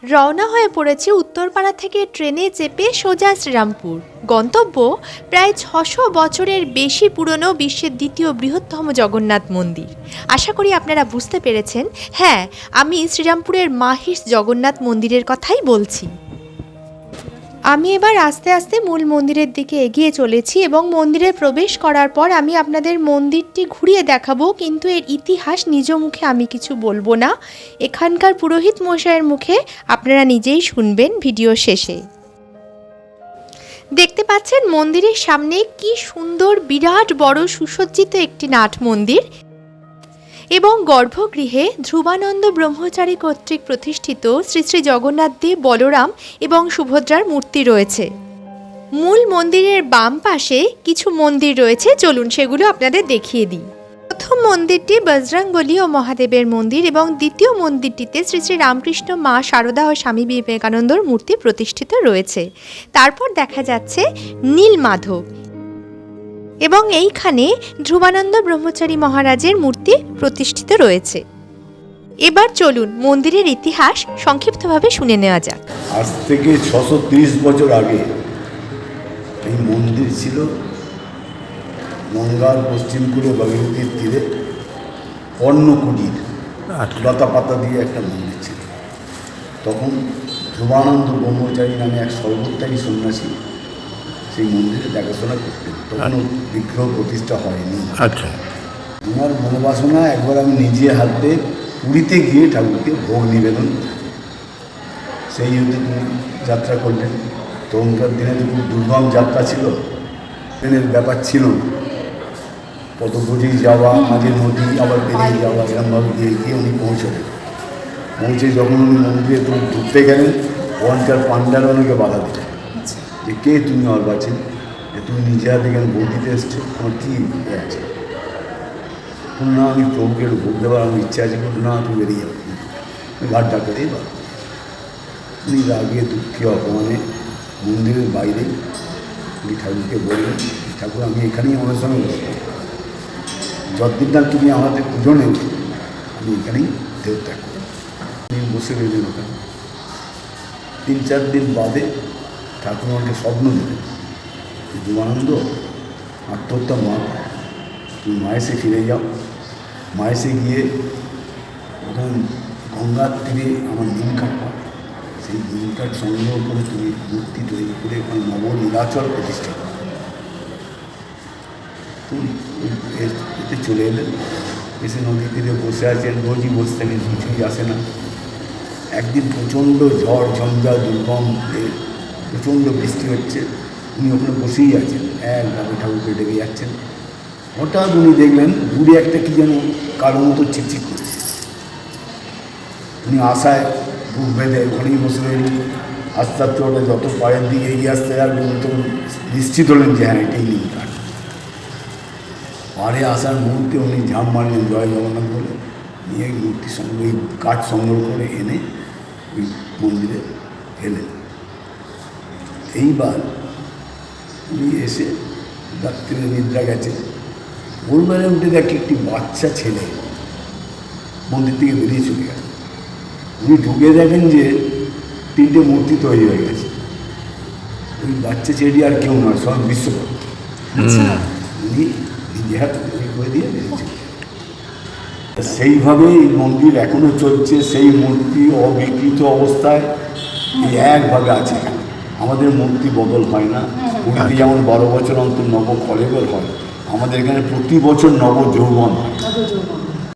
রওনা হয়ে পড়েছি উত্তরপাড়া থেকে ট্রেনে চেপে সোজা শ্রীরামপুর। গন্তব্য প্রায় ৬০০ বছরের বেশি পুরনো বিশ্বের দ্বিতীয় বৃহত্তম জগন্নাথ মন্দির। আশা করি আপনারা বুঝতে পেরেছেন, হ্যাঁ, আমি শ্রীরামপুরের মাহিষ জগন্নাথ মন্দিরের কথাই বলছি। আমি এবার আস্তে আস্তে মূল মন্দিরের দিকে এগিয়ে চলেছি এবং মন্দিরে প্রবেশ করার পর আমি আপনাদের মন্দিরটি ঘুরিয়ে দেখাবো, কিন্তু এর ইতিহাস নিজ মুখে আমি কিছু বলবো না। এখানকার পুরোহিত মশাইয়ের মুখে আপনারা নিজেই শুনবেন ভিডিও শেষে। দেখতে পাচ্ছেন মন্দিরের সামনে কি সুন্দর বিরাট বড় সুসজ্জিত একটি নাট মন্দির এবং গর্ভগৃহে ধ্রুবানন্দ ব্রহ্মচারী কর্তৃক প্রতিষ্ঠিত শ্রী শ্রী জগন্নাথ দেব, বলরাম এবং সুভদ্রার মূর্তি রয়েছে। মূল মন্দিরের বাম পাশে কিছু মন্দির রয়েছে, চলুন সেগুলো আপনাদের দেখিয়ে দিই। প্রথম মন্দিরটি বজরংবলী ও মহাদেবের মন্দির এবং দ্বিতীয় মন্দিরটিতে শ্রী শ্রী রামকৃষ্ণ, মা শারদা ও স্বামী বিবেকানন্দর মূর্তি প্রতিষ্ঠিত রয়েছে। তারপর দেখা যাচ্ছে নীলমাধব এবং এইখানে ধ্রুবানন্দ ব্রহ্মচারী মহারাজের মূর্তি প্রতিষ্ঠিত রয়েছে। এবার চলুন মন্দিরের ইতিহাস সংক্ষিপ্তভাবে শুনে নেওয়া যাক। আজ থেকে ৬৩০ বছর আগে এই মন্দির ছিল গঙ্গার পশ্চিম কূলে ভাগীরথীর তীরে কর্ণকুটির লতা পাতা দিয়ে একটা মন্দির ছিল। তখন ধ্রুবানন্দ ব্রহ্মচারী নামে এক সর্বত্যাগী সন্ন্যাসী সেই মন্দিরে দেখাশোনা করতেন। তখন বিগ্রহ প্রতিষ্ঠা হয়নি। আচ্ছা, আমার মনোবাসনা একবার আমি নিজে হাতে পুরীতে গিয়ে ঠাকুরকে ভোগ নিবেদন, সেই হতে তিনি যাত্রা করলেন। তখনকার দিনে তো খুব দুর্গম যাত্রা ছিল, ট্রেনের ব্যাপার ছিল, কত বুঝেই যাওয়া, মাঝে নদী আবার বেরিয়ে যাওয়া, এরকমভাবে গিয়ে গিয়ে উনি পৌঁছলেন। পৌঁছে যখন উনি মন্দিরে তুমি ঢুকতে গেলেন, ওখানকার পান্ডারা ওনাকে বাধা দিলেন যে কে তুমি অর্বাচীন, যে তুমি নিজে হাতে কেন ভোগ দিতে এসছো, তোমার কী আছে? না, আমি প্রভুকে ভোগ দেওয়ার আমার ইচ্ছা আছে। না, তুমি বেরিয়ে যাও, ঘাট ডাকাতেই বা উনি রাগিয়ে দুঃখী অপমানে মন্দিরের বাইরে উনি ঠাকুরকে বললেন, ঠাকুর আমি এখানেই আমার সঙ্গে বসবো, যতদিন না তুমি আমাদের পুজো নেব আমি এখানেই দেবত্যাগ করব। উনি বসে রইলেন ওখানে। ৩-৪ দিন বাদে ঠাকুর আমাকে স্বপ্ন দিলেন, ধ্রুবানন্দ আত্মহত্যা মা, তুমি মায়েসে ফিরে যাও। মায়েসে গিয়ে ওখানে গঙ্গার তীরে আমার নিম কাঠ পাবে, সেই নিম কাঠ সংগ্রহ করে তুমি মূর্তি তৈরি করে ওখানে নবনীলাচল প্রতিষ্ঠা করো। তুমি এতে চলে এলেন, এসে নদী তীরে বসে আছেন, রোজই বসতেন, কিছুই আসে না। একদিন প্রচণ্ড ঝড় ঝঞ্ঝা দুর্গম, প্রচণ্ড বৃষ্টি হচ্ছে, উনি ওখানে বসেই আছেন, একভাবে ঠাকুরকে ডেকে যাচ্ছেন। হঠাৎ উনি দেখলেন দূরে একটা কী যেন কারো মতো চিকচিক করছে। উনি আশায় বুক বেঁধে ওখানেই বসে রইলেন। আস্তে আস্তে ওটা যত পায়ের দিকে এগিয়ে আসতে যাবেন তখন নিশ্চিত হলেন যে হ্যাঁ এটাই নিন কাঠ। পাড়ে আসার মুহূর্তে উনি ঝাঁপ মারলেন জয় জগন্নাথ বলে, নিয়ে মূর্তি সঙ্গে ওই কাঠ সংগ্রহ করে এনে ওই মন্দিরে এলেন। এইবার উনি এসে রাত্রিরে নিদ্রা গেছে, ভোরবেলায় উঠে দেখে একটি বাচ্চা ছেলে মন্দির থেকে বেরিয়ে চলে গেল। উনি ঢুকে দেখেন যে 3টে মূর্তি তৈরি হয়ে গেছে। ওই বাচ্চা ছেলেটি আর কেউ নয়, সব বিশ্বকর্মা। উনি নিজে হাত তৈরি করে দিয়ে বেরিয়েছে। সেইভাবেই এই মন্দির এখনও চলছে, সেই মূর্তি অবিকৃত অবস্থায় এই একভাবে আছে। আমাদের মূর্তি বদল হয় না। মূর্তি যেমন 12 বছর অন্তর নব কলেবর হয়, আমাদের এখানে প্রতি বছর নব যৌবন হয়।